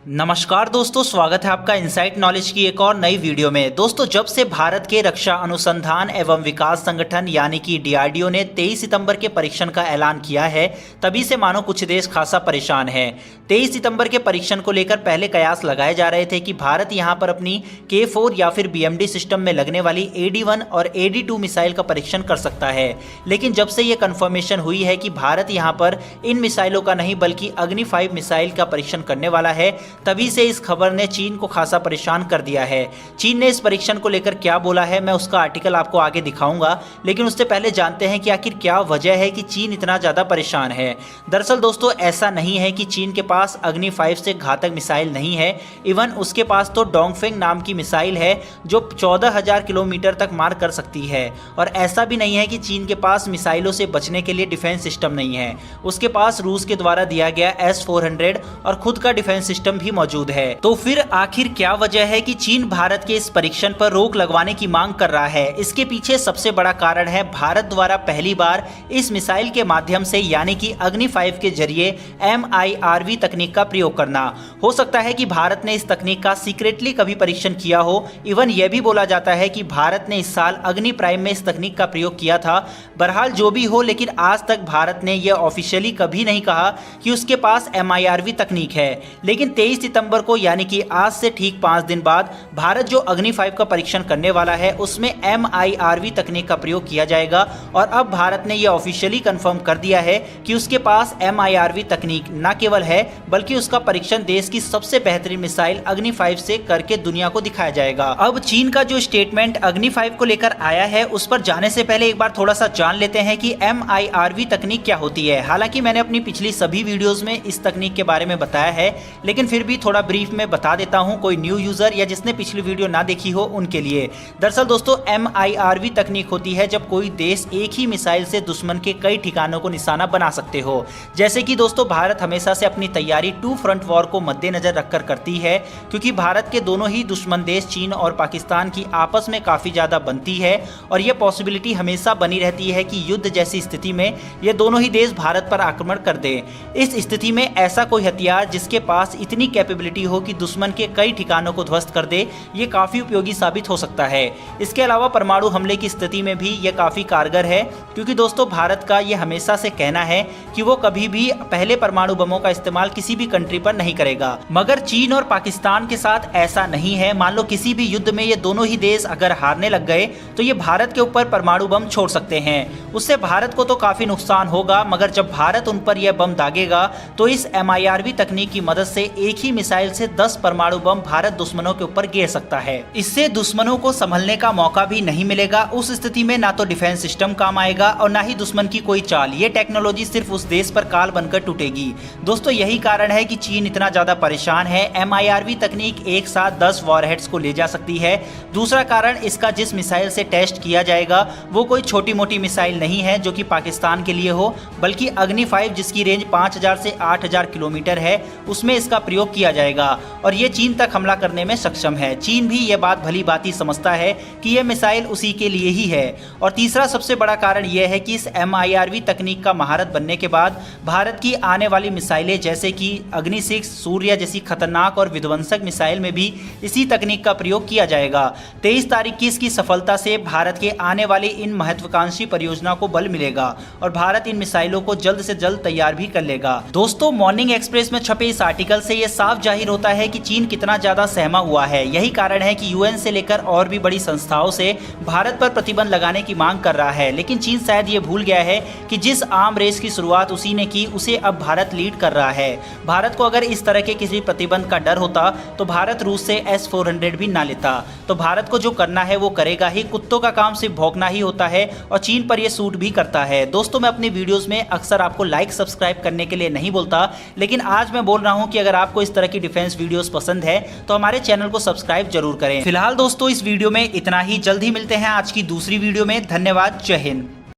नमस्कार दोस्तों, स्वागत है आपका इनसाइट नॉलेज की एक और नई वीडियो में। दोस्तों, जब से भारत के रक्षा अनुसंधान एवं विकास संगठन यानी कि डीआरडीओ ने 23 सितंबर के परीक्षण का ऐलान किया है, तभी से मानो कुछ देश खासा परेशान है। 23 सितंबर के परीक्षण को लेकर पहले कयास लगाए जा रहे थे कि भारत यहां पर अपनी K4 या फिर BMD सिस्टम में लगने वाली AD-1 और AD-2 मिसाइल का परीक्षण कर सकता है। लेकिन जब से ये कंफर्मेशन हुई है कि भारत यहां पर इन मिसाइलों का नहीं बल्कि अग्नि 5 मिसाइल का परीक्षण करने वाला है, तभी से इस खबर ने चीन को खासा परेशान कर दिया है। चीन ने इस परीक्षण को लेकर क्या बोला है, मैं उसका आर्टिकल आपको आगे दिखाऊंगा, लेकिन उससे पहले जानते हैं कि आखिर क्या वजह है कि चीन इतना ज्यादा परेशान है। दरअसल दोस्तों, ऐसा नहीं है कि चीन के पास अग्नि 5 से घातक मिसाइल नहीं है। इवन उसके पास तो डोंगफेंग नाम की मिसाइल है जो 14,000 किलोमीटर तक मार कर सकती है। और ऐसा भी नहीं है कि चीन के पास मिसाइलों से बचने के लिए डिफेंस सिस्टम नहीं है। उसके पास रूस के द्वारा दिया गया S-400 और खुद का डिफेंस सिस्टम भी मौजूद है। तो फिर आखिर क्या वजह है कि चीन भारत के इस परीक्षण पर रोक लगवाने की मांग कर रहा है? इसके पीछे सबसे बड़ा कारण है भारत द्वारा पहली बार इस मिसाइल के माध्यम से यानी कि अग्नि 5 के जरिए MIRV तकनीक का प्रयोग करना। हो सकता है कि भारत ने इस तकनीक का सीक्रेटली कभी परीक्षण किया हो। इवन यह भी बोला जाता है कि भारत ने इस साल अग्नि प्राइम में इस तकनीक का प्रयोग किया था। बहरहाल जो भी हो, लेकिन आज तक भारत ने यह ऑफिशियली कभी नहीं कहा कि उसके पास MIRV तकनीक है। लेकिन 23 सितंबर को यानी कि आज से ठीक 5 दिन बाद भारत जो अग्नि 5 का परीक्षण करने वाला है उसमें MIRV तकनीक का प्रयोग किया जाएगा। और अब भारत ने यह ऑफिशियली कंफर्म कर दिया है कि उसके पास MIRV तकनीक न केवल है बल्कि उसका परीक्षण देश की सबसे बेहतरीन मिसाइल अग्नि 5 से करके दुनिया को दिखाया जाएगा। अब चीन का जो स्टेटमेंट अग्नि 5 को लेकर आया है उस पर जाने से पहले एक बार थोड़ा सा जान लेते हैं कि MIRV तकनीक क्या होती है। हालांकि मैंने अपनी पिछली सभी वीडियोस में इस तकनीक के बारे में बताया है, लेकिन फिर भी थोड़ा ब्रीफ में बता देता हूं कोई न्यू यूजर या जिसने पिछली वीडियो ना देखी हो उनके लिए। दरअसल दोस्तों, MIRV तकनीक होती है जब कोई देश एक ही मिसाइल से दुश्मन के कई ठिकानों को निशाना बना सकते हो। जैसे कि दोस्तों, भारत हमेशा से अपनी तैयारी 2 फ्रंट वॉर को मद्देनजर रखकर करती है, क्योंकि भारत के दोनों ही दुश्मन देश चीन और पाकिस्तान की आपस में काफी ज्यादा बनती है और यह पॉसिबिलिटी हमेशा बनी रहती है कि युद्ध जैसी स्थिति में ये दोनों ही देश भारत पर आक्रमण कर दे। इस स्थिति में ऐसा कोई हथियार जिसके पास इतनी कैपेबिलिटी हो कि दुश्मन के कई ठिकानों को ध्वस्त कर दे, ये काफी उपयोगी साबित हो सकता है। इसके अलावा परमाणु हमले की स्थिति में भी ये काफी कारगर है, क्योंकि दोस्तों भारत का ये हमेशा से कहना है कि वो कभी भी पहले परमाणु बमों का इस्तेमाल किसी भी कंट्री पर नहीं करेगा। मगर चीन और पाकिस्तान के साथ ऐसा नहीं है। मान लो किसी भी युद्ध में ये दोनों ही देश अगर हारने लग गए तो ये भारत के ऊपर परमाणु बम छोड़ सकते हैं। उससे भारत को तो काफी नुकसान होगा, मगर जब भारत उन पर यह बम दागेगा तो इस MIRV तकनीक की मदद से एक ही मिसाइल से 10 परमाणु बम भारत दुश्मनों के ऊपर गिर सकता है। इससे दुश्मनों को संभलने का मौका भी नहीं मिलेगा। उस स्थिति में ना तो डिफेंस सिस्टम काम आएगा और ना ही दुश्मन की कोई चाल। ये टेक्नोलॉजी सिर्फ उस देश पर काल बनकर टूटेगी। दोस्तों, यही कारण है कि चीन इतना ज्यादा परेशान है। MIRV तकनीक एक साथ 10 वॉरहेड्स को ले जा सकती है। दूसरा कारण, इसका जिस मिसाइल से टेस्ट किया जाएगा वो कोई छोटी मोटी मिसाइल नहीं है जो कि पाकिस्तान के लिए हो, बल्कि अग्नि 5 जिसकी रेंज 5,000 से 8,000 किलोमीटर है, उसमें इसका प्रयोग किया जाएगा और ये चीन तक हमला करने में सक्षम है। चीन भी ये बात भली भांति समझता है कि ये मिसाइल उसी के लिए ही है। और तीसरा सबसे बड़ा कारण यह है कि इस MIRV तकनीक का महारत बनने के बाद भारत की आने वाली मिसाइलें जैसे कि अग्नि 6, सूर्य जैसी खतरनाक और विध्वंसक मिसाइल में भी इसी तकनीक का प्रयोग किया जाएगा। 23 तारीख की इसकी सफलता से भारत के आने वाली इन महत्वाकांक्षी परियोजना को बल मिलेगा और भारत इन मिसाइलों को जल्द से जल्द तैयार भी कर लेगा। दोस्तों, मॉर्निंग एक्सप्रेस में छपे इस आर्टिकल से यह साफ जाहिर होता है कि चीन कितना ज्यादा सहमा हुआ है। यही कारण है कि UN से लेकर और भी बड़ी संस्थाओं से भारत पर प्रतिबंध लगाने की मांग कर रहा है। लेकिन चीन शायद ये भूल गया है कि जिस आर्म रेस की शुरुआत उसी ने की, उसे अब भारत लीड कर रहा है। भारत को अगर इस तरह के किसी प्रतिबंध का डर होता तो भारत रूस से S-400 भी ना लेता। तो भारत को जो करना है वो करेगा ही। कुत्तों का काम सिर्फ भौंकना ही होता है और चीन पर यह सूट भी करता है। दोस्तों, मैं अपनी वीडियोस में अक्सर आपको लाइक सब्सक्राइब करने के लिए नहीं बोलता, लेकिन आज मैं बोल रहा हूं कि अगर आपको इस तरह की डिफेंस वीडियोस पसंद है तो हमारे चैनल को सब्सक्राइब जरूर करें। फिलहाल दोस्तों, इस वीडियो में इतना ही। जल्द ही मिलते हैं आज की दूसरी वीडियो में। धन्यवाद। जय हिंद।